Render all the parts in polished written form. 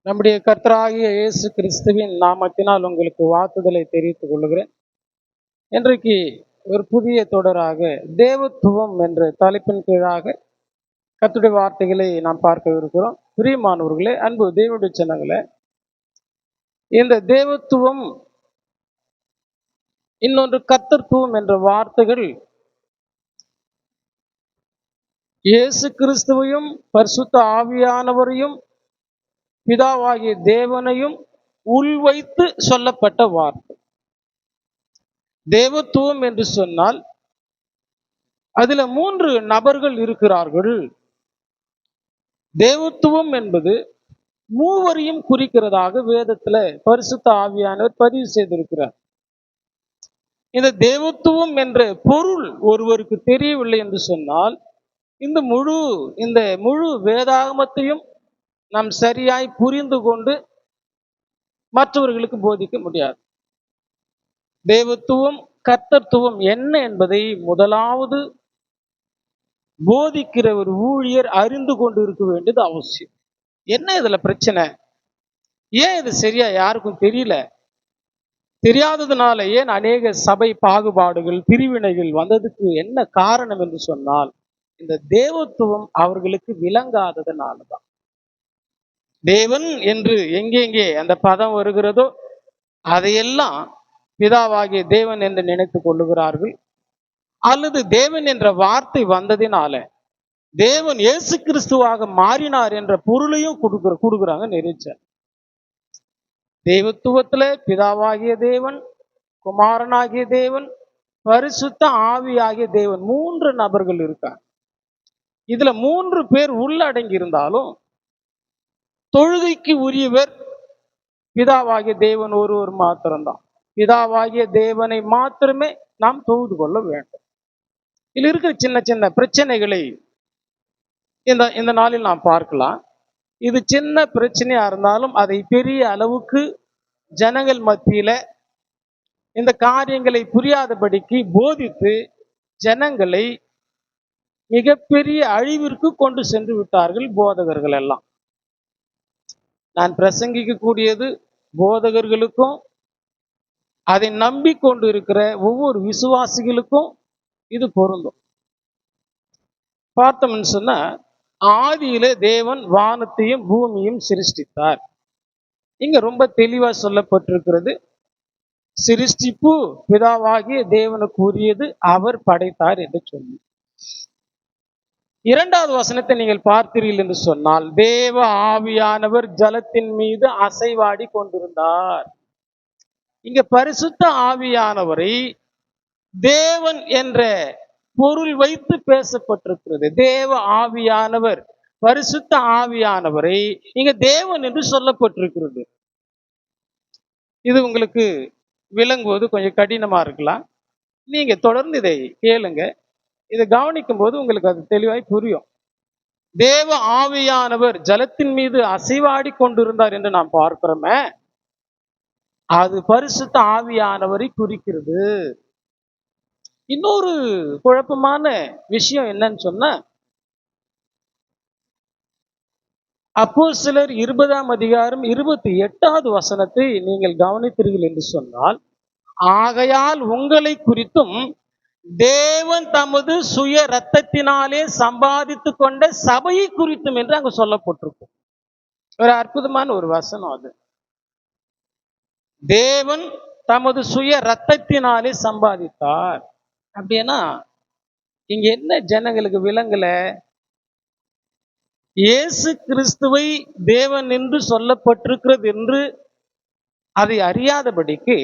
நம்முடைய கர்த்தராகிய இயேசு கிறிஸ்துவின் நாமத்தினால் உங்களுக்கு வாழ்த்துதலை தெரிவித்துக் கொள்கிறேன். இன்றைக்கு ஒரு புதிய தொடராக தேவத்துவம் என்ற தலைப்பின் கீழாக கர்த்தருடைய வார்த்தைகளை நாம் பார்க்க இருக்கிறோம். பிரியமானவர்களே, அன்பு தேவனுடைய ஜனங்களே, இந்த தேவத்துவம் இன்னொன்று கர்த்தத்துவம் என்ற வார்த்தைகள் இயேசு கிறிஸ்துவையும் பரிசுத்த ஆவியானவரையும் பிதாவாகிய தேவனையும் உள்வைத்து சொல்லப்பட்ட வார்த்தை. தேவத்துவம் என்று சொன்னால் அதுல 3 நபர்கள் இருக்கிறார்கள். தேவத்துவம் என்பது மூவரையும் குறிக்கிறதாக வேதத்துல பரிசுத்த ஆவியானவர் பதிவு செய்திருக்கிறார். இந்த தேவத்துவம் என்ற பொருள் ஒருவருக்கு தெரியவில்லை என்று சொன்னால் இந்த முழு வேதாகமத்தையும் நாம் சரியாய் புரிந்து கொண்டு மற்றவர்களுக்கு போதிக்க முடியாது. தேவத்துவம் கர்த்தத்துவம் என்ன என்பதை முதலாவது போதிக்கிற ஒரு ஊழியர் அறிந்து கொண்டு இருக்க வேண்டியது அவசியம். என்ன இதுல பிரச்சனை? ஏன் இது சரியா யாருக்கும் தெரியல? தெரியாததுனால ஏன் அநேக சபை பாகுபாடுகள் பிரிவினைகள் வந்ததுக்கு என்ன காரணம் என்று சொன்னால், இந்த தேவத்துவம் அவர்களுக்கு விளங்காததுனாலதான். தேவன் என்று எங்கெங்கே அந்த பதம் வருகிறதோ அதையெல்லாம் பிதாவாகிய தேவன் என்று நினைத்துக் கொள்ளுகிறார்கள். அல்லது தேவன் என்ற வார்த்தை வந்ததினால தேவன் இயேசு கிறிஸ்துவாக மாறினார் என்ற பொருளையும் கொடுக்குறாங்க நிறைய. தேவத்துவத்துல பிதாவாகிய தேவன், குமாரனாகிய தேவன், பரிசுத்த ஆவியாகிய தேவன் 3 நபர்கள் இருக்காங்க. இதுல 3 பேர் உள்ளடங்கி இருந்தாலும் தொழுகைக்கு உரியவர் பிதாவாகிய தேவன் ஒருவர் மாத்திரம்தான். பிதாவாகிய தேவனை மாத்திரமே நாம் தொழுது கொள்ள வேண்டும். இதில் இருக்கிற சின்ன சின்ன பிரச்சனைகளை இந்த நாளில் நாம் பார்க்கலாம். இது சின்ன பிரச்சனையா இருந்தாலும் அதை பெரிய அளவுக்கு ஜனங்கள் மத்தியில இந்த காரியங்களை புரியாதபடிக்கு போதித்து ஜனங்களை மிகப்பெரிய அழிவிற்கு கொண்டு சென்று விட்டார்கள் போதகர்கள் எல்லாம். நான் பிரசங்கிக்க கூடியது போதகர்களுக்கும் அதை நம்பிக்கொண்டு இருக்கிற ஒவ்வொரு விசுவாசிகளுக்கும் இது பொருந்தும். பார்த்தோம்னு சொன்னா, ஆதியில தேவன் வானத்தையும் பூமியும் சிருஷ்டித்தார். இங்க ரொம்ப தெளிவா சொல்லப்பட்டிருக்கிறது, சிருஷ்டிப்பு பிதாவாகிய தேவனுக்கு உரியது, அவர் படைத்தார் என்று சொல்லி. 2வது வசனத்தை நீங்கள் பார்த்தீர்கள் என்று சொன்னால், தேவ ஆவியானவர் ஜலத்தின் மீது அசைவாடி கொண்டிருந்தார். இங்க பரிசுத்த ஆவியானவரை தேவன் என்ற பொருள் வைத்து பேசப்பட்டிருக்கிறது. தேவ ஆவியானவர், பரிசுத்த ஆவியானவரை இங்க தேவன் என்று சொல்லப்பட்டிருக்கிறது. இது உங்களுக்கு விளங்குவது கொஞ்சம் கடினமா இருக்கலாம். நீங்க தொடர்ந்து இதை கேளுங்க. இதை கவனிக்கும் போது உங்களுக்கு அது தெளிவாய் புரியும். தேவ ஆவியானவர் ஜலத்தின் மீது அசைவாடி கொண்டிருந்தார் என்று நாம் பார்க்கிறோமே, அது பரிசுத்த ஆவியானவரை குறிக்கிறது. இன்னொரு குழப்பமான விஷயம் என்னன்னு சொன்னா, அப்போஸ்தலர் 20ஆம் அதிகாரம் 28வது வசனத்தை நீங்கள் கவனித்தீர்கள் என்று சொன்னால், ஆகையால் உங்களை குறித்தும் தேவன் தமது சுய இரத்தத்தினாலே சம்பாதித்து கொண்ட சபையை குறித்தும் என்று அங்கு சொல்லப்பட்டிருக்கும். ஒரு அற்புதமான ஒரு வசனம் அது. தேவன் தமது சுய இரத்தத்தினாலே சம்பாதித்தார் அப்படின்னா இங்க என்ன ஜனங்களுக்கு விளங்கல? இயேசு கிறிஸ்துவை தேவன் என்று சொல்லப்பட்டிருக்கிறது என்று அதை அறியாதபடிக்கு,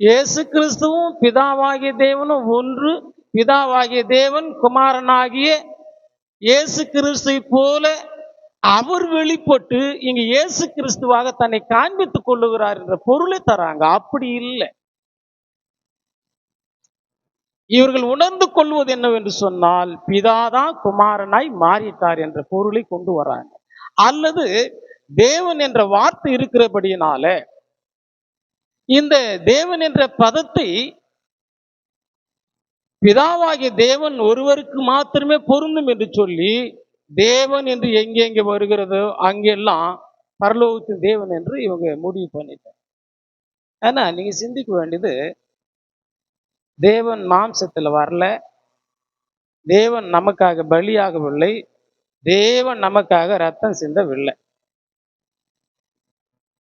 இயேசு கிறிஸ்துவும் பிதாவாகிய தேவனும் ஒன்று, பிதாவாகிய தேவன் குமாரனாகிய இயேசு கிறிஸ்துவை போல அவர் வெளிப்பட்டு இங்கு இயேசு கிறிஸ்துவாக தன்னை காண்பித்துக் கொள்ளுகிறார் என்ற பொருளை தராங்க. அப்படி இல்லை. இவர்கள் உணர்ந்து கொள்வது என்னவென்று சொன்னால், பிதாதான் குமாரனாய் மாறிட்டார் என்ற பொருளை கொண்டு வராங்க. அல்லது தேவன் என்ற வார்த்தை இருக்கிறபடியினால இந்த தேவன் என்ற பதத்தை பிதாவாகிய தேவன் ஒருவருக்கு மாத்திரமே பொருந்தும் என்று சொல்லி, தேவன் என்று எங்கெங்கே வருகிறதோ அங்கெல்லாம் பரலோகத்தின் தேவன் என்று இவங்க முடிவு பண்ணிட்டாங்க. ஆனா நீங்க சிந்திக்க வேண்டியது, தேவன் மாம்சத்துல வரல, தேவன் நமக்காக பலியாகவில்லை, தேவன் நமக்காக ரத்தம் சிந்தவில்லை.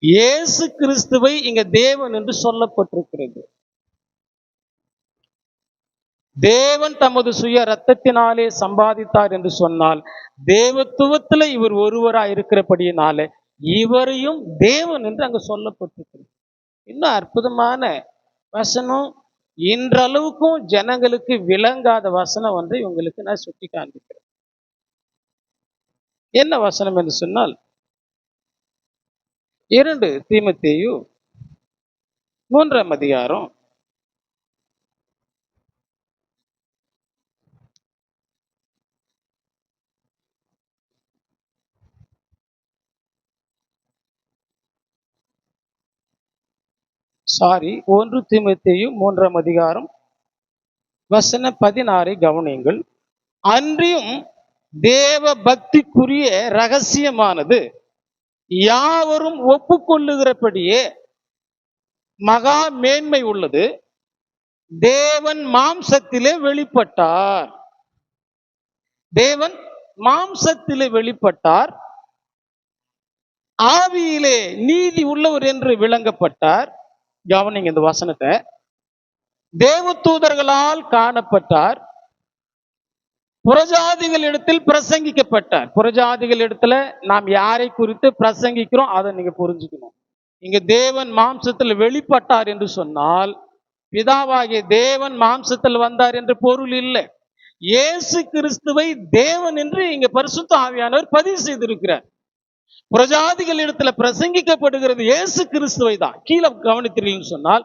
இயேசு கிறிஸ்துவை இங்க தேவன் என்று சொல்லப்பட்டிருக்கிறது. தேவன் தமது சுய ரத்தத்தினாலே சம்பாதித்தார் என்று சொன்னால், தேவத்துவத்துல இவர் ஒருவராய் இருக்கிறபடியினாலே இவரையும் தேவன் என்று அங்க சொல்லப்பட்டிருக்கிறது. இன்னும் அற்புதமான வசனம், இன்றளவுக்கும் ஜனங்களுக்கு விளங்காத வசனம் வந்து இவங்களுக்கு நான் சுட்டி காண்பிக்கிறேன். என்ன வசனம் என்று சொன்னால், 2 தீமோத்தேயு 3ஆம் அதிகாரம் 1 தீமோத்தேயு 3ஆம் அதிகாரம் வசனம் 16 கவனியுங்கள். அன்றியும் தேவ பக்திக்குரிய ரகசியமானது யாவரும் ஒப்புக்கொள்ளுகிறபடியே மகா மேன்மை உள்ளது. தேவன் மாம்சத்திலே வெளிப்பட்டார். தேவன் மாம்சத்திலே வெளிப்பட்டார், ஆவியிலே நீதி உள்ளவர் என்று விளங்கப்பட்டார். கவனிங்க இந்த வசனத்தை. தேவதூதர்களால் காணப்பட்டார், புறஜாதிகளிடத்தில் பிரசங்கிக்கப்பட்டார். புறஜாதிகளிடத்துல நாம் யாரை குறித்து பிரசங்கிக்கிறோம் அதை நீங்க புரிஞ்சுக்கணும். இங்க தேவன் மாம்சத்தில் வெளிப்பட்டார் என்று சொன்னால், பிதாவாகிய தேவன் மாம்சத்தில் வந்தார் என்று பொருள் இல்லை. இயேசு கிறிஸ்துவை தேவன் என்று இங்க பரிசுத்த ஆவியானவர் பதிவு செய்திருக்கிறார். புறஜாதிகளிடத்துல பிரசங்கிக்கப்படுகிறது இயேசு கிறிஸ்துவை தான். கீழே கவனித்தீர்கள் சொன்னால்,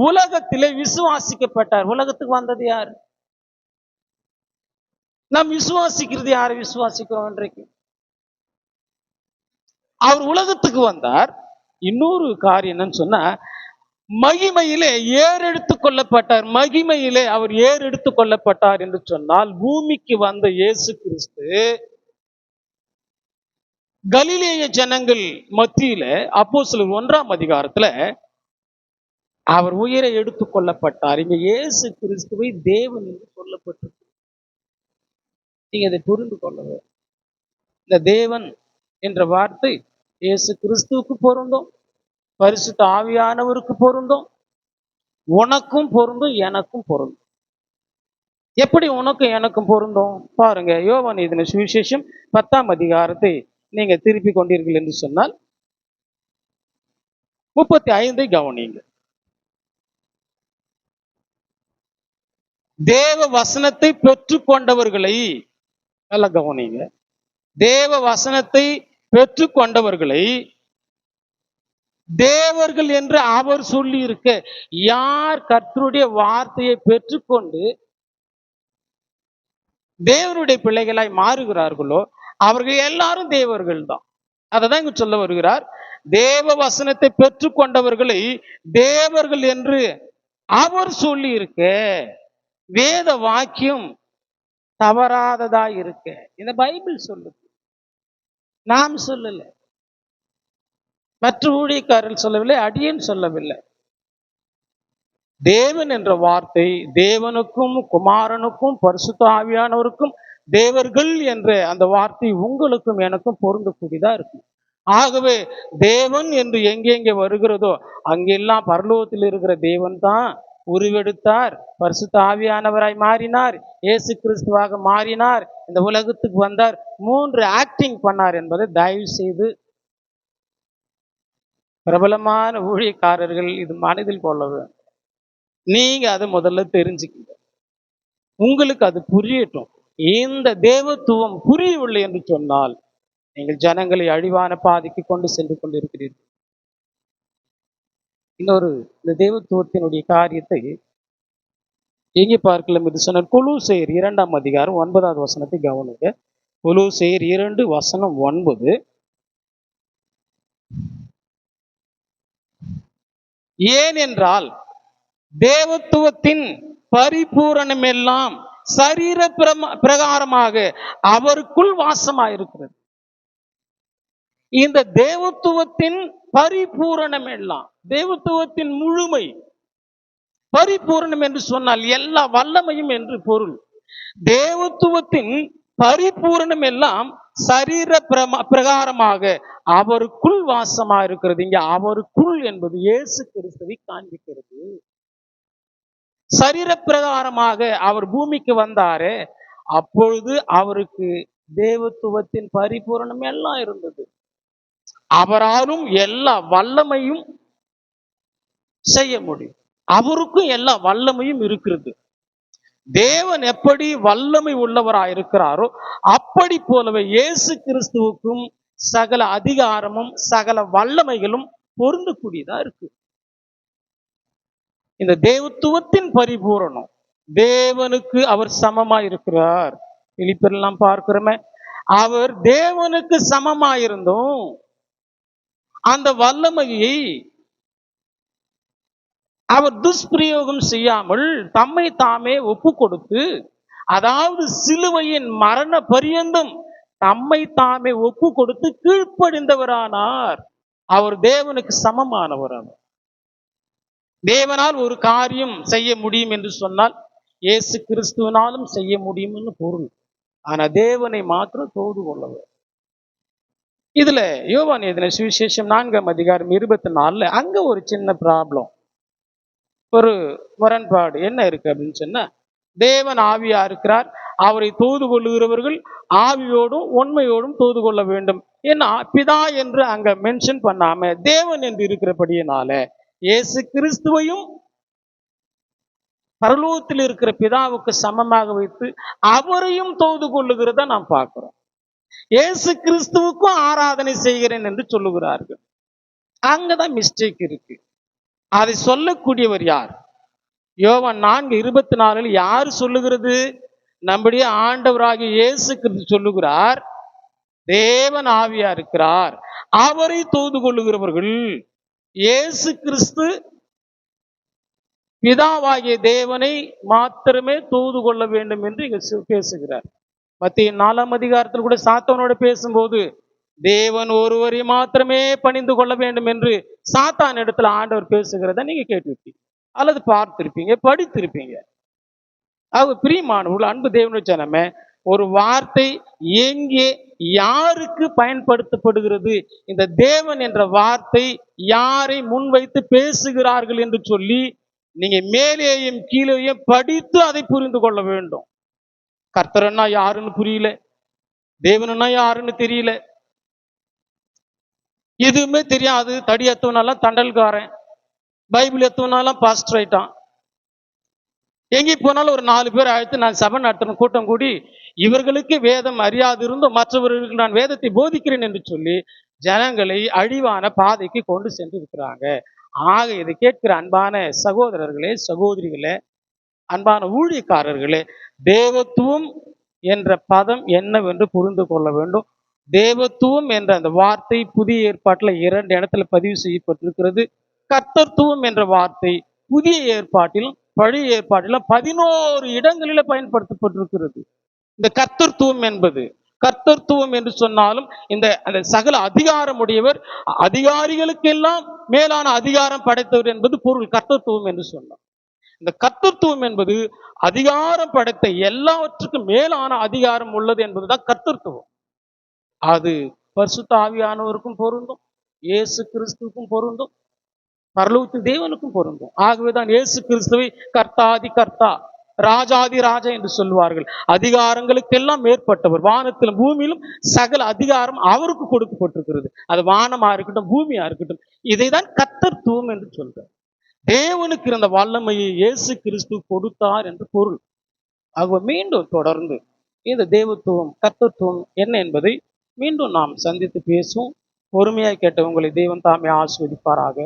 உலகத்திலே விசுவாசிக்கப்பட்டார். உலகத்துக்கு வந்தது யாரு? நாம் விசுவாசிக்கிறது யாரை விசுவாசிக்கிறோம் இன்றைக்கு? அவர் உலகத்துக்கு வந்தார். இன்னொரு காரியம் என்னன்னு சொன்னா, மகிமையிலே ஏறெடுத்துக் கொள்ளப்பட்டார். மகிமையிலே அவர் ஏறெடுத்துக் கொள்ளப்பட்டார் என்று சொன்னால், பூமிக்கு வந்த இயேசு கிறிஸ்து கலிலேய ஜனங்கள் மத்தியில அப்போஸ்தலர் 1ஆம் அதிகாரத்துல அவர் உயிரை எடுத்துக் கொள்ளப்பட்டார். இங்க இயேசு கிறிஸ்துவை தேவன் என்று சொல்லப்பட்டிருக்கு. நீங்க அதை புரிந்து கொள்ளவே. இந்த தேவன் என்ற வார்த்தை இயேசு கிறிஸ்துவுக்கு பொருந்தும், பரிசுத்த ஆவியானவருக்கு பொருந்தும், உனக்கும் பொருந்தும், எனக்கும் பொருந்தும். எப்படி உனக்கும் எனக்கும் பொருந்தும் பாருங்க. யோவான் எழுதின சுவிசேஷம் 10ஆம் அதிகாரத்தை நீங்க திருப்பி கொண்டீர்கள் என்று சொன்னால் 35 கவனிங்க. தேவ வசனத்தை பெற்றுக் கொண்டவர்களை, நல்ல கவனிங்க, தேவ வசனத்தை பெற்றுக் கொண்டவர்களை தேவர்கள் என்று அவர் சொல்லி இருக்க, யார் கர்த்தருடைய வார்த்தையை பெற்றுக்கொண்டு தேவனுடைய பிள்ளைகளாய் மாறுகிறார்களோ அவர்கள் எல்லாரும் தேவர்கள் தான். அதான் இங்க சொல்ல வருகிறார். தேவ வசனத்தை பெற்றுக் கொண்டவர்களை தேவர்கள் என்று அவர் சொல்லி இருக்க, வேத வாக்கியம் தவறாததா இருக்க. இந்த பைபிள் சொல்லுது, நாம் சொல்லல, மற்ற ஊழியக்காரர்கள் சொல்லவில்லை, அடியேன் சொல்லவில்லை. தேவன் என்ற வார்த்தை தேவனுக்கும் குமாரனுக்கும் பரிசுத்த ஆவியானவருக்கும் தேவர்கள் என்ற அந்த வார்த்தை உங்களுக்கும் எனக்கும் பொருந்தக்கூடியதா இருக்கும். ஆகவே தேவன் என்று எங்கெங்கே வருகிறதோ அங்கெல்லாம் பரலோகத்தில் இருக்கிற தேவன் தான் உருவெடுத்தார், பரிசுத்த ஆவியானவராய் மாறினார், இயேசு கிறிஸ்துவாக மாறினார், இந்த உலகத்துக்கு வந்தார், 3 ஆக்டிங் பண்ணார் என்பதை தயவு செய்து பிரபலமான ஊழியக்காரர்கள் இது மனதில் கொள்ள வேண்டும். நீங்க அதை முதல்ல தெரிஞ்சுக்கங்க, உங்களுக்கு அது புரியட்டும். இந்த தேவத்துவம் புரியவில்லை என்று சொன்னால் நீங்கள் ஜனங்களை அழிவான பாதைக்கு கொண்டு சென்று கொண்டிருக்கிறீர்கள். இன்னொரு இந்த தேவத்துவத்தினுடைய காரியத்தை எங்கே பார்க்கலாம் என்று சொன்னால், கொலோசையர் 2ஆம் அதிகாரம் 9வது வசனத்தை கவனிங்க. கொலோசையர் 2 வசனம் 9. ஏனென்றால் தேவத்துவத்தின் பரிபூரணம் எல்லாம் சரீர பிரகாரமாக அவருக்குள் வாசமாயிருக்கிறது. இந்த தேவத்துவத்தின் பரிபூரணம் எல்லாம், தேவத்துவத்தின் முழுமை, பரிபூரணம் என்று சொன்னால் எல்லா வல்லமையும் என்று பொருள். தேவத்துவத்தின் பரிபூரணம் எல்லாம் சரீர பிரகாரமாக அவருக்குள் வாசமா இருக்கிறது. இங்க அவருக்குள் என்பது இயேசு கிறிஸ்துவை காண்பிக்கிறது. சரீர பிரகாரமாக அவர் பூமிக்கு வந்தாரே, அப்பொழுது அவருக்கு தேவத்துவத்தின் பரிபூரணம் எல்லாம் இருந்தது. அவராலும் எல்லா வல்லமையும் செய்ய முடியும். அவருக்கும் எல்லா வல்லமையும் இருக்கிறது. தேவன் எப்படி வல்லமை உள்ளவராய் இருக்கிறாரோ அப்படி போலவே இயேசு கிறிஸ்துவுக்கும் சகல அதிகாரமும் சகல வல்லமைகளும் பொருந்தக்கூடியதா இருக்கு. இந்த தேவத்துவத்தின் பரிபூரணம், தேவனுக்கு அவர் சமமாய் இருக்கிறார். பிலிப்பியர்லாம் பார்க்கிறோமே, அவர் தேவனுக்கு சமமாயிருந்தும் அந்த வல்லமையை அவர் துஷ்பிரயோகம் செய்யாமல் தம்மை தாமே ஒப்பு கொடுத்து, அதாவது சிலுவையின் மரண பரியந்தம் தம்மை தாமே ஒப்பு கொடுத்து கீழ்ப்படிந்தவரானார். அவர் தேவனுக்கு சமமானவர். அவர் தேவனால் ஒரு காரியம் செய்ய முடியும் என்று சொன்னால் இயேசு கிறிஸ்துவனாலும் செய்ய முடியும்னு பொருள். ஆனா தேவனை மாத்திரம் தோது கொள்ளவர். இதுல யோவான் எழுதின சுவிசேஷம் 4ஆம் அதிகாரம் 24 அங்க ஒரு சின்ன ப்ராப்ளம், ஒரு முரண்பாடு என்ன இருக்கு அப்படின்னு சொன்னா, தேவன் ஆவியா இருக்கிறார், அவரை தோது கொள்ளுகிறவர்கள் ஆவியோடும் உண்மையோடும் தோது கொள்ள வேண்டும். ஏன்னா பிதா என்று அங்க மென்ஷன் பண்ணாம தேவன் என்று இருக்கிறபடியினால இயேசு கிறிஸ்துவையும் பரலோகத்தில் இருக்கிற பிதாவுக்கு சமமாக வைத்து அவரையும் தோது கொள்ளுகிறத நாம் பார்க்கிறோம். இயேசு கிறிஸ்துவுக்கும் ஆராதனை செய்கிறேன் என்று சொல்லுகிறார்கள். அங்கதான் மிஸ்டேக் இருக்கு. அதை சொல்லக்கூடியவர் யார்? யோவான் 4:24 யார் சொல்லுகிறது? நம்முடைய ஆண்டவராகிய இயேசு கிறிஸ்து சொல்லுகிறார், தேவன் ஆவியா இருக்கிறார், அவரை தோது கொள்ளுகிறவர்கள் இயேசு கிறிஸ்து பிதாவாகிய தேவனை மாத்திரமே தோது கொள்ள வேண்டும் என்று இங்க பேசுகிறார். மத்திய 4ஆம் அதிகாரத்தில் கூட சாத்தானோட பேசும்போது தேவன் ஒருவரை மாத்திரமே பணிந்து கொள்ள வேண்டும் என்று சாத்தான் இடத்துல ஆண்டவர் பேசுகிறத நீங்க கேட்டிருப்பீங்க அல்லது பார்த்திருப்பீங்க, படித்திருப்பீங்க. அவங்க பிரியமானவர்கள், அன்பு தேவனுடைய ஜனமே, ஒரு வார்த்தை எங்கே யாருக்கு பயன்படுத்தப்படுகிறது, இந்த தேவன் என்ற வார்த்தை யாரை முன்வைத்து பேசுகிறார்கள் என்று சொல்லி நீங்க மேலேயும் கீழேயும் படித்து அதை புரிந்து கொள்ள வேண்டும். கர்த்தர்னா யாருன்னு புரியல, தேவனா யாருன்னு தெரியல, எதுவுமே தெரியாது. தடி எத்தவனாலாம் தண்டல்காரன், பைபிள் எத்தவனாலாம் பாஸ்டர் ஆயிட்டான். எங்கே போனாலும் ஒரு 4 பேர் அழைத்து நான் சபை நடத்தணும், கூட்டம் கூடி இவர்களுக்கு வேதம் அறியாது இருந்தும் மற்றவர்களுக்கு நான் வேதத்தை போதிக்கிறேன் என்று சொல்லி ஜனங்களை அழிவான பாதைக்கு கொண்டு சென்று இருக்கிறாங்க. ஆக இதை கேட்கிற அன்பான சகோதரர்களே, சகோதரிகளே, அன்பான ஊழியக்காரர்களே, தேவத்துவம் என்ற பதம் என்னவென்று புரிந்து கொள்ள வேண்டும். தேவத்துவம் என்ற அந்த வார்த்தை புதிய ஏற்பாட்டில் 2 இடத்துல பதிவு செய்யப்பட்டிருக்கிறது. கர்த்தத்துவம் என்ற வார்த்தை புதிய ஏற்பாட்டிலும் பழைய ஏற்பாட்டிலும் 11 இடங்களில பயன்படுத்தப்பட்டிருக்கிறது. இந்த கர்த்தத்துவம் என்பது, கர்த்தத்துவம் என்று சொன்னாலும் இந்த சகல அதிகாரம் உடையவர், அதிகாரிகளுக்கெல்லாம் மேலான அதிகாரம் படைத்தவர் என்பது பொருள். கர்த்தத்துவம் என்று சொன்னார். இந்த கர்த்தத்துவம் என்பது அதிகாரம் படைத்த எல்லாவற்றுக்கும் மேலான அதிகாரம் உள்ளது என்பதுதான் கர்த்தத்துவம். அது பரிசுத்த ஆவியானவருக்கும் பொருந்தும், இயேசு கிறிஸ்துவுக்கும் பொருந்தும், பரலோகத்தின் தேவனுக்கும் பொருந்தும். ஆகவேதான் இயேசு கிறிஸ்துவை கர்த்தாதி கர்த்தா, ராஜாதி ராஜா என்று சொல்வார்கள். அதிகாரங்களுக்கெல்லாம் மேற்பட்டவர். வானத்திலும் பூமியிலும் சகல அதிகாரம் அவருக்கு கொடுக்கப்பட்டிருக்கிறது. அது வானமா இருக்கட்டும், பூமியா இருக்கட்டும். இதைதான் கர்த்தத்துவம் என்று சொல்றார். தேவனுக்கு இருந்த வல்லமையை இயேசு கிறிஸ்து கொடுத்தார் என்று பொருள். ஆக மீண்டும் தொடர்ந்து இந்த தேவத்துவம் கர்த்தத்துவம் என்ன என்பதை மீண்டும் நாம் சந்தித்து பேசுவோம். பொறுமையாய் கேட்ட உங்களை தேவன் தாமே ஆசீர்வதிப்பாராக.